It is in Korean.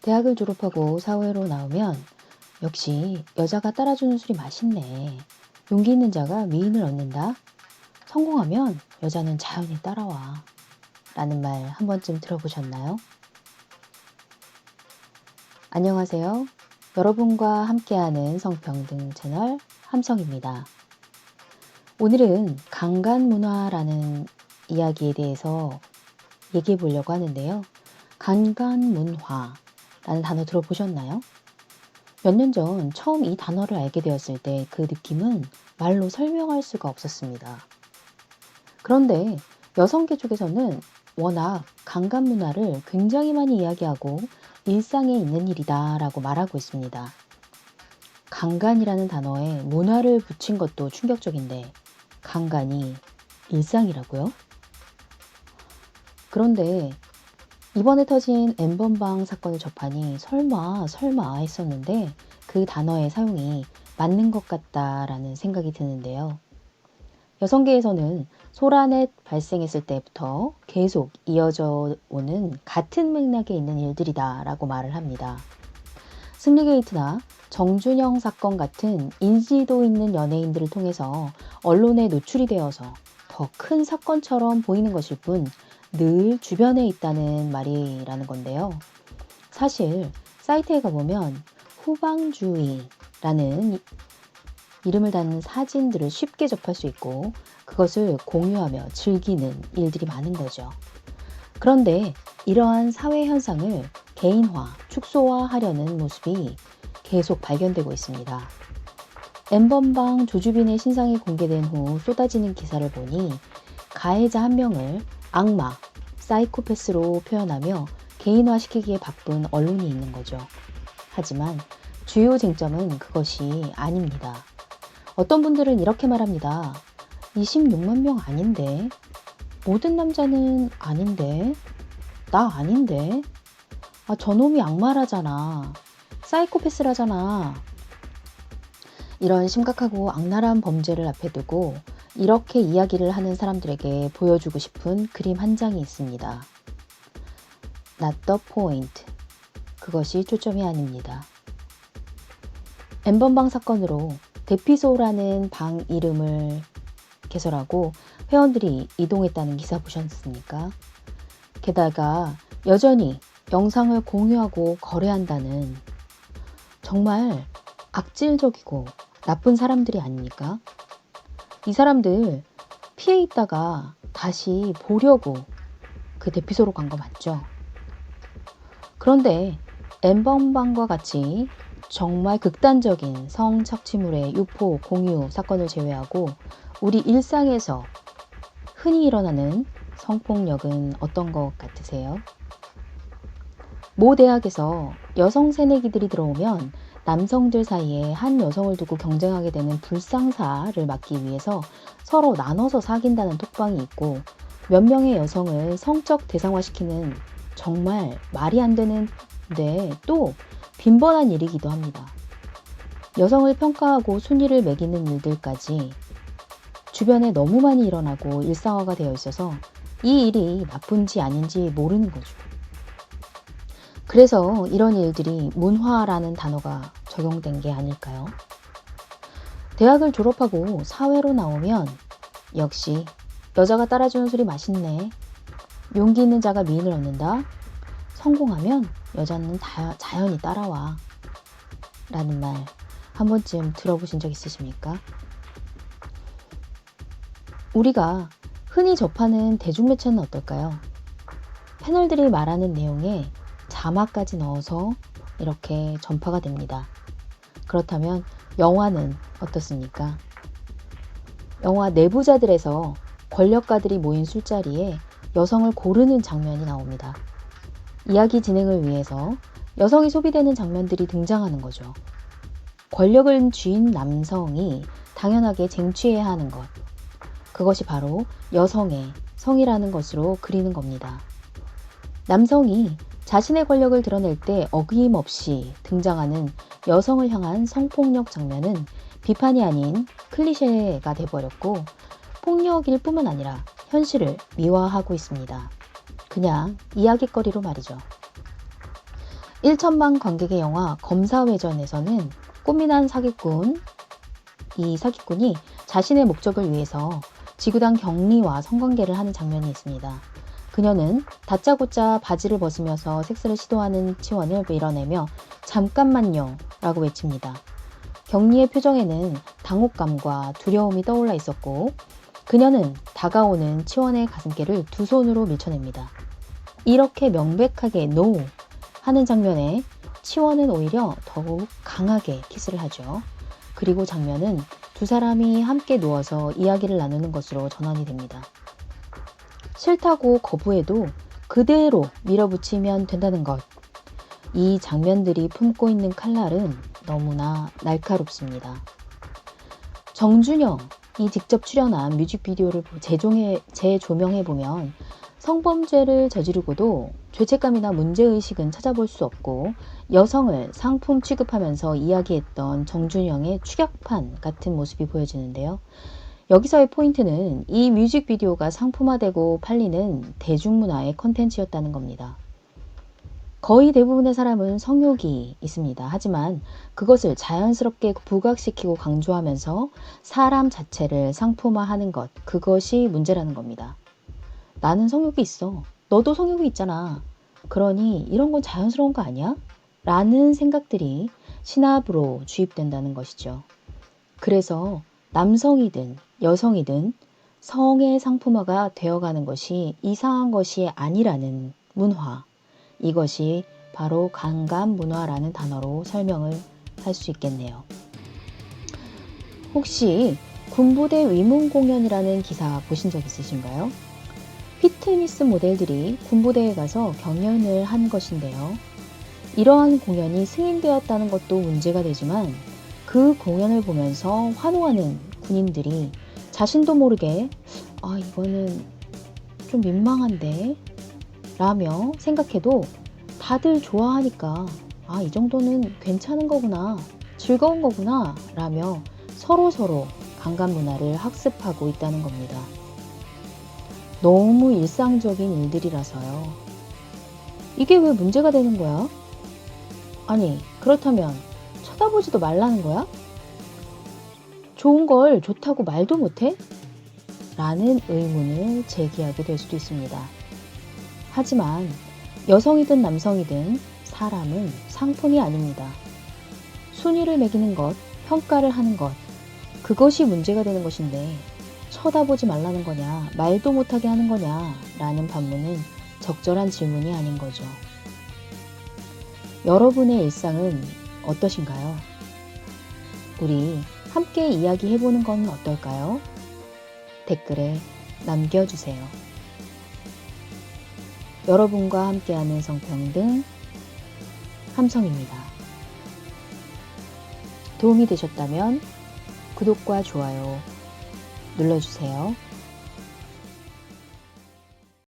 대학을 졸업하고 사회로 나오면 역시 여자가 따라주는 술이 맛있네. 용기 있는 자가 미인을 얻는다. 성공하면 여자는 자연히 따라와. 라는 말 한 번쯤 들어보셨나요? 안녕하세요. 여러분과 함께하는 성평등 채널 함성입니다. 오늘은 강간문화라는 이야기에 대해서 얘기해 보려고 하는데요. 강간문화라는 단어 들어보셨나요? 몇 년 전 처음 이 단어를 알게 되었을 때 그 느낌은 말로 설명할 수가 없었습니다. 그런데 여성계 쪽에서는 워낙 강간 문화를 굉장히 많이 이야기하고 일상에 있는 일이다 라고 말하고 있습니다. 강간이라는 단어에 문화를 붙인 것도 충격적인데 강간이 일상이라고요? 그런데 이번에 터진 엠번방 사건을 접하니 설마 했었는데 그 단어의 사용이 맞는 것 같다라는 생각이 드는데요. 여성계에서는 소라넷 발생했을 때부터 계속 이어져 오는 같은 맥락에 있는 일들이다 라고 말을 합니다. 승리게이트나 정준영 사건 같은 인지도 있는 연예인들을 통해서 언론에 노출이 되어서 더 큰 사건처럼 보이는 것일 뿐 늘 주변에 있다는 말이라는 건데요. 사실 사이트에 가보면 후방주의라는 이름을 담는 사진들을 쉽게 접할 수 있고 그것을 공유하며 즐기는 일들이 많은 거죠. 그런데 이러한 사회 현상을 개인화, 축소화하려는 모습이 계속 발견되고 있습니다. 엠번방 조주빈의 신상이 공개된 후 쏟아지는 기사를 보니 가해자 한 명을 악마, 사이코패스로 표현하며 개인화시키기에 바쁜 언론이 있는 거죠. 하지만 주요 쟁점은 그것이 아닙니다. 어떤 분들은 이렇게 말합니다. 26만 명 아닌데? 모든 남자는 아닌데? 나 아닌데? 저놈이 악마라잖아. 사이코패스라잖아. 이런 심각하고 악랄한 범죄를 앞에 두고 이렇게 이야기를 하는 사람들에게 보여주고 싶은 그림 한 장이 있습니다. Not the point. 그것이 초점이 아닙니다. 엠번방 사건으로 대피소라는 방 이름을 개설하고 회원들이 이동했다는 기사 보셨습니까? 게다가 여전히 영상을 공유하고 거래한다는 정말 악질적이고 나쁜 사람들이 아닙니까? 이 사람들 피해 있다가 다시 보려고 그 대피소로 간 거 맞죠? 그런데 엠번방과 같이 정말 극단적인 성착취물의 유포, 공유 사건을 제외하고 우리 일상에서 흔히 일어나는 성폭력은 어떤 것 같으세요? 모 대학에서 여성 새내기들이 들어오면 남성들 사이에 한 여성을 두고 경쟁하게 되는 불상사를 막기 위해서 서로 나눠서 사귄다는 톡방이 있고 몇 명의 여성을 성적 대상화시키는 정말 말이 안 되는데 또 빈번한 일이기도 합니다. 여성을 평가하고 순위를 매기는 일들까지 주변에 너무 많이 일어나고 일상화가 되어 있어서 이 일이 나쁜지 아닌지 모르는 거죠. 그래서 이런 일들이 문화라는 단어가 적용된 게 아닐까요? 대학을 졸업하고 사회로 나오면 역시 여자가 따라주는 술이 맛있네. 용기 있는 자가 미인을 얻는다. 성공하면 여자는 자연히 따라와. 라는 말 한 번쯤 들어보신 적 있으십니까? 우리가 흔히 접하는 대중매체는 어떨까요? 패널들이 말하는 내용에 자막까지 넣어서 이렇게 전파가 됩니다. 그렇다면 영화는 어떻습니까? 영화 내부자들에서 권력가들이 모인 술자리에 여성을 고르는 장면이 나옵니다. 이야기 진행을 위해서 여성이 소비되는 장면들이 등장하는 거죠. 권력을 쥐인 남성이 당연하게 쟁취해야 하는 것. 그것이 바로 여성의 성이라는 것으로 그리는 겁니다. 남성이 자신의 권력을 드러낼 때 어김없이 등장하는 여성을 향한 성폭력 장면은 비판이 아닌 클리셰가 돼버렸고 폭력일 뿐만 아니라 현실을 미화하고 있습니다. 그냥 이야깃거리로 말이죠. 1천만 관객의 영화 검사회전에서는 꽃미남 사기꾼, 이 사기꾼이 자신의 목적을 위해서 지구당 경리와 성관계를 하는 장면이 있습니다. 그녀는 다짜고짜 바지를 벗으면서 섹스를 시도하는 치원을 밀어내며 잠깐만요 라고 외칩니다. 경리의 표정에는 당혹감과 두려움이 떠올라 있었고 그녀는 다가오는 치원의 가슴께를 두 손으로 밀쳐냅니다. 이렇게 명백하게 NO 하는 장면에 치원은 오히려 더욱 강하게 키스를 하죠. 그리고 장면은 두 사람이 함께 누워서 이야기를 나누는 것으로 전환이 됩니다. 싫다고 거부해도 그대로 밀어붙이면 된다는 것. 이 장면들이 품고 있는 칼날은 너무나 날카롭습니다. 정준영이 직접 출연한 뮤직비디오를 재조명해보면 성범죄를 저지르고도 죄책감이나 문제의식은 찾아볼 수 없고 여성을 상품 취급하면서 이야기했던 정준영의 추격판 같은 모습이 보여지는데요. 여기서의 포인트는 이 뮤직비디오가 상품화되고 팔리는 대중문화의 컨텐츠였다는 겁니다. 거의 대부분의 사람은 성욕이 있습니다. 하지만 그것을 자연스럽게 부각시키고 강조하면서 사람 자체를 상품화하는 것, 그것이 문제라는 겁니다. 나는 성욕이 있어. 너도 성욕이 있잖아. 그러니 이런 건 자연스러운 거 아니야? 라는 생각들이 신압으로 주입된다는 것이죠. 그래서 남성이든 여성이든 성의 상품화가 되어가는 것이 이상한 것이 아니라는 문화, 이것이 바로 강간문화라는 단어로 설명을 할 수 있겠네요. 혹시 군부대 위문공연이라는 기사 보신 적 있으신가요? 피트니스 모델들이 군부대에 가서 경연을 한 것인데요. 이러한 공연이 승인되었다는 것도 문제가 되지만 그 공연을 보면서 환호하는 군인들이 자신도 모르게 이거는 좀 민망한데 라며 생각해도 다들 좋아하니까 이 정도는 괜찮은 거구나, 즐거운 거구나 라며 서로서로 강간 문화를 학습하고 있다는 겁니다. 너무 일상적인 일들이라서요. 이게 왜 문제가 되는 거야? 아니, 그렇다면 쳐다보지도 말라는 거야? 좋은 걸 좋다고 말도 못해? 라는 의문을 제기하게 될 수도 있습니다. 하지만 여성이든 남성이든 사람은 상품이 아닙니다. 순위를 매기는 것, 평가를 하는 것, 그것이 문제가 되는 것인데 쳐다보지 말라는 거냐, 말도 못하게 하는 거냐 라는 반문은 적절한 질문이 아닌 거죠. 여러분의 일상은 어떠신가요? 우리 함께 이야기해보는 건 어떨까요? 댓글에 남겨주세요. 여러분과 함께하는 성평등 함성입니다. 도움이 되셨다면 구독과 좋아요 눌러주세요.